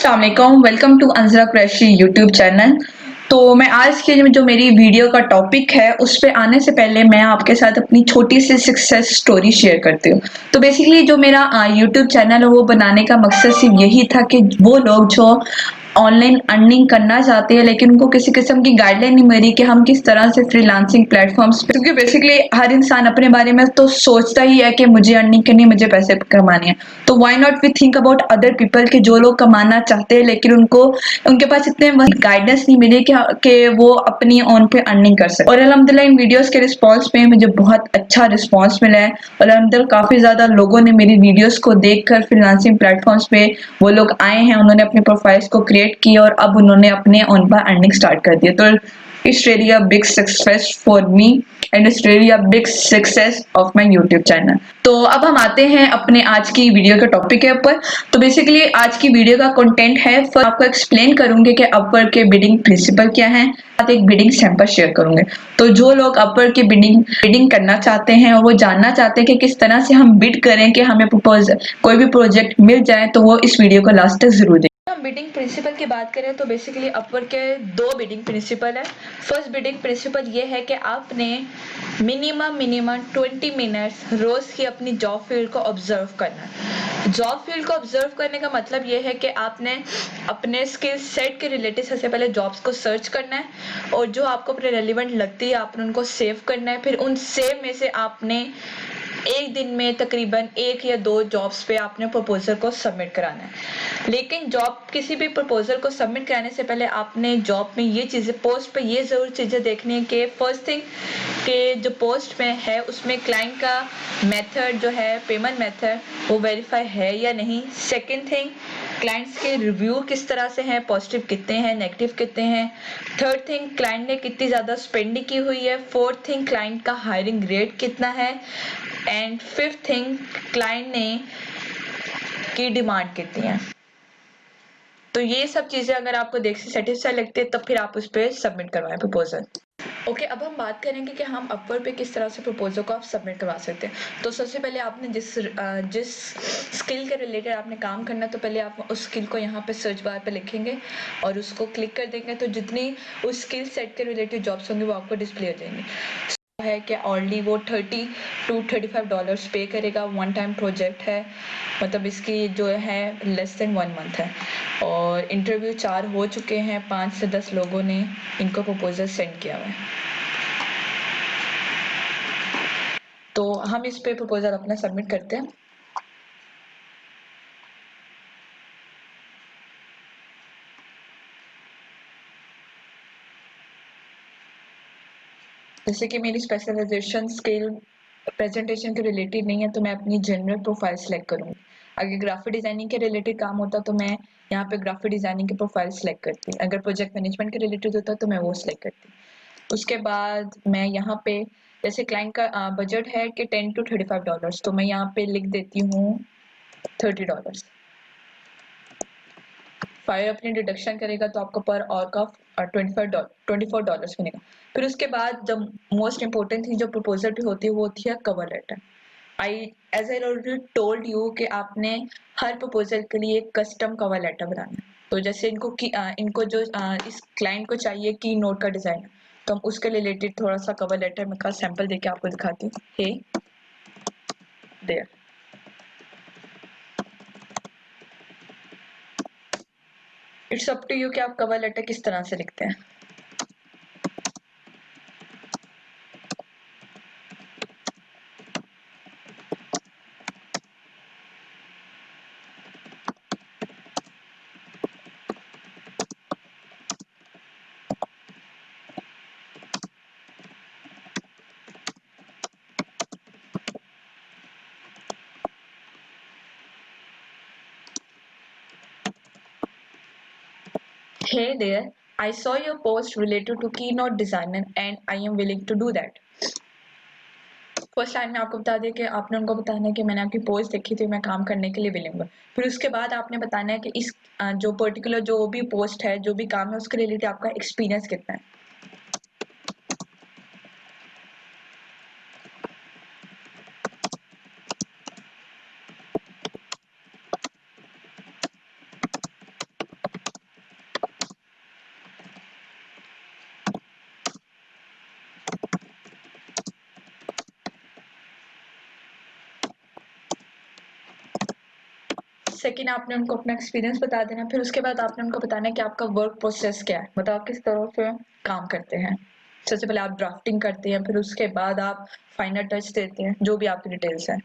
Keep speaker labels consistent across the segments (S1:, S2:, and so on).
S1: अस्सलाम वालेकुम, welcome to Anjara Qureshi YouTube channel. तो मैं आज की जो मेरी वीडियो का टॉपिक है उस पे आने से पहले मैं आपके साथ अपनी छोटी सी सक्सेस स्टोरी शेयर करती हूँ। तो बेसिकली जो मेरा यूट्यूब चैनल है वो बनाने का मकसद सिर्फ यही था कि वो लोग जो ऑनलाइन अर्निंग करना चाहते हैं लेकिन उनको किसी किस्म की गाइडलाइन नहीं मिली कि हम किस तरह से फ्रीलांसिंग प्लेटफॉर्म्स पे, क्योंकि बेसिकली हर इंसान अपने बारे में तो सोचता ही है कि मुझे अर्निंग करनी है, मुझे पैसे कमाने हैं। तो why not we think about other people के जो लोग कमाना चाहते हैं लेकिन उनको उनके पास इतने गाइडेंस नहीं मिले कि वो अपनी ऑन पे अर्निंग कर सके। और अल्हम्दुलिल्लाह इन वीडियोस के रिस्पांस पे मुझे बहुत अच्छा रिस्पांस मिला है और अल्हम्दुलिल्लाह काफी ज्यादा लोगों ने मेरी वीडियोस को देखकर फ्रीलांसिंग प्लेटफॉर्म्स पे वो लोग आए हैं, उन्होंने अपने प्रोफाइल्स को क्रिएट किया और अब उन्होंने अपने ऑन पर अर्निंग स्टार्ट कर दिया। तो it's really a big success for me and it's really a big success of my YouTube channel. तो अब हम आते हैं अपने आज की वीडियो के टॉपिक के ऊपर। तो बेसिकली आज की वीडियो का कंटेंट है, फर्स्ट आपको एक्सप्लेन करूंगी कि अपवर्क के बिडिंग प्रिंसिपल क्या है, साथ एक बिडिंग सैंपल शेयर करूंगे। तो जो लोग अपवर्क के बिडिंग बिडिंग करना चाहते हैं और वो जानना चाहते हैं कि किस तरह से हम बिड करें कि हमें कोई भी प्रोजेक्ट मिल जाए, तो वो इस वीडियो को लास्ट तक जरूर देखें। हम बिडिंग प्रिंसिपल की बात करें तो बेसिकली अपवर्क के दो बिडिंग प्रिंसिपल है। फर्स्ट बिडिंग प्रिंसिपल ये है कि आपने मिनिमम 20 मिनट्स रोज की अपनी जॉब फील्ड को ऑब्जर्व करना है। जॉब फील्ड को ऑब्जर्व करने का मतलब ये है कि आपने अपने स्किल सेट के रिलेटेड सबसे पहले जॉब्स को सर्च करना है और जो आपको अपने रेलिवेंट लगती है आपने उनको सेव करना है। फिर उन सेव में से आपने एक दिन में तकरीबन 1 या 2 जॉब्स पे आपने प्रपोजल को सबमिट कराना है। लेकिन जॉब किसी भी प्रपोजल को सबमिट कराने से पहले आपने जॉब में ये चीजें पोस्ट पे ये जरूर चीजें देखनी है कि फर्स्ट थिंग के जो पोस्ट में है उसमें क्लाइंट का मेथड जो है पेमेंट मेथड वो वेरीफाई है या नहीं। सेकंड थिंग क्लाइंट्स के रिव्यू किस तरह से हैं, पॉजिटिव कितने हैं, नेगेटिव कितने हैं। थर्ड थिंग क्लाइंट ने कितनी ज्यादा स्पेंडिंग की हुई है। फोर्थ थिंग क्लाइंट का हायरिंग रेट कितना है एंड फिफ्थ थिंग क्लाइंट ने की डिमांड कितनी है। तो ये सब चीजें अगर आपको देख से सेटिस्फाई लगती है तब फिर आप उस पर सबमिट करवाएं प्रपोजल। ओके, अब हम बात करेंगे कि हम अपवर्क पे किस तरह से प्रपोजल को आप सबमिट करवा सकते हैं। तो सबसे पहले आपने जिस स्किल के रिलेटेड आपने काम करना है तो पहले आप उस स्किल को यहाँ पे सर्च बार पे लिखेंगे और उसको क्लिक कर देंगे तो जितनी उस स्किल सेट के रिलेटेड जॉब्स होंगे वो आपको डिस्प्ले हो जाएंगे। है कि ऑलरेडी वो $30 to $35 पे करेगा। वन टाइम प्रोजेक्ट है, मतलब इसकी जो है लेस देन 1 मंथ है और इंटरव्यू 4 हो चुके हैं, 5 से 10 लोगों ने इनको प्रपोजल सेंड किया हुआ है। तो हम इस पे प्रपोजल अपना सबमिट करते हैं। जैसे कि मेरी स्पेशलाइजेशन स्किल प्रेजेंटेशन के रिलेटेड नहीं है तो मैं अपनी जनरल प्रोफाइल सेलेक्ट करूँगी। अगर ग्राफिक डिजाइनिंग के रिलेटेड काम होता तो मैं यहाँ पे ग्राफिक डिजाइनिंग की प्रोफाइल सेलेक्ट करती। अगर प्रोजेक्ट मैनेजमेंट के रिलेटेड होता तो मैं वो सेलेक्ट करती। उसके बाद मैं यहाँ पे जैसे क्लाइंट का बजट है कि $10 to $35 तो मैं यहाँ पे लिख देती हूँ $30। फायर अपनी डिडक्शन करेगा तो आपको पर आवर का $24 मिलेगा। फिर उसके बाद जब मोस्ट इंपॉर्टेंट थी जो प्रपोजल पे होती है वो होती है cover letter. As I already told you कि आपने हर प्रपोजल के लिए एक कस्टम कवर लेटर बनाना है। तो जैसे इनको जो इस क्लाइंट को चाहिए की नोट का डिजाइन तो हम उसके रिलेटेड थोड़ा सा कवर लेटर में का सैंपल देके आपको दिखाती हूँ। Hey there, it's up to you कि आप कवर लेटर किस तरह से लिखते हैं। Hey there, I saw your post related to keynote designer and I am willing to do that. First line में आपको बता दें कि आपने उनको बताना है कि मैंने आपकी पोस्ट देखी थी, मैं काम करने के लिए विलिंग हूँ। फिर उसके बाद आपने बताना है कि इस जो पर्टिकुलर जो भी पोस्ट है, जो भी काम है, उसके रिलेटेड आपका एक्सपीरियंस कितना है। सेकंड आपने उनको अपना एक्सपीरियंस बता देना, फिर उसके बाद आपने उनको बताना है कि आपका वर्क प्रोसेस क्या है, मतलब आप किस तरह से काम करते हैं। सबसे पहले आप ड्राफ्टिंग करते हैं, फिर उसके बाद आप फाइनल टच देते हैं, जो भी आपकी डिटेल्स हैं।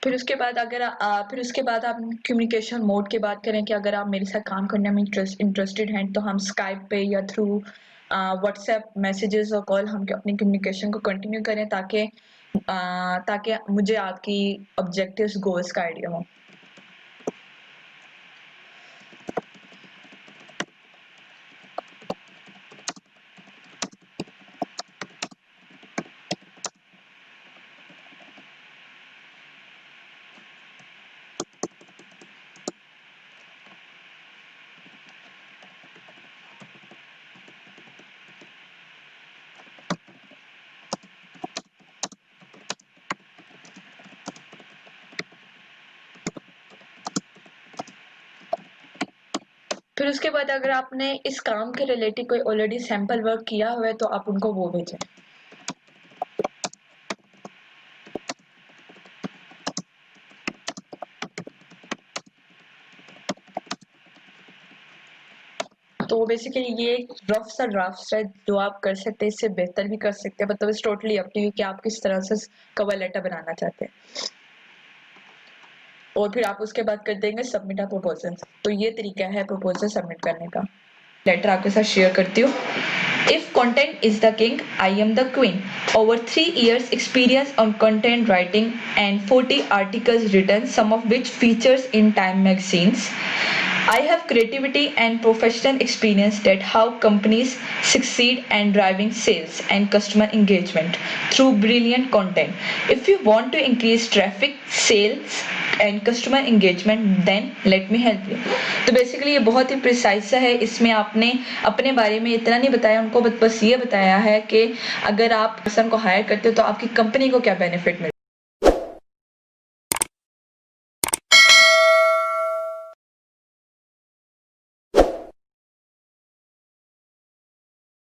S1: फिर उसके बाद आप कम्युनिकेशन मोड की बात करें कि अगर आप मेरे साथ काम करने में इंटरेस्टेड हैं तो हम स्काइप पे या थ्रू व्हाट्सएप मैसेजेस और कॉल हम अपनी कम्युनिकेशन को कंटिन्यू करें, ताकि मुझे आपकी ऑब्जेक्टिव्स गोल्स का आइडिया हो। फिर उसके बाद अगर आपने इस काम के रिलेटेड कोई ऑलरेडी सैंपल वर्क किया हुआ है तो आप उनको वो भेजें। तो बेसिकली ये एक रफ सा ड्राफ्ट है जो आप कर सकते हैं, इससे बेहतर भी कर सकते हैं, मतलब it's totally up to you कि आप किस तरह से कवर लेटर बनाना चाहते हैं। और फिर आप उसके बाद कर देंगे सबमिट अ प्रपोजल। तो ये तरीका है प्रपोजल सबमिट करने का। लेटर आपके साथ शेयर करती हूँ। If content is the king, I am the queen. Over 3 years experience on content writing and 40 articles written, some of which features in Time magazines. I have creativity and professional experience that how companies succeed and driving sales and customer engagement through brilliant content. If you want to increase traffic, sales and customer engagement, then let me help you. तो basically ये बहुत ही precise सा है, इसमें आपने अपने बारे में इतना नहीं बताया उनको, बस ये बताया है कि अगर आप पर्सन को हायर करते हो तो आपकी कंपनी को क्या बेनिफिट मिलता है।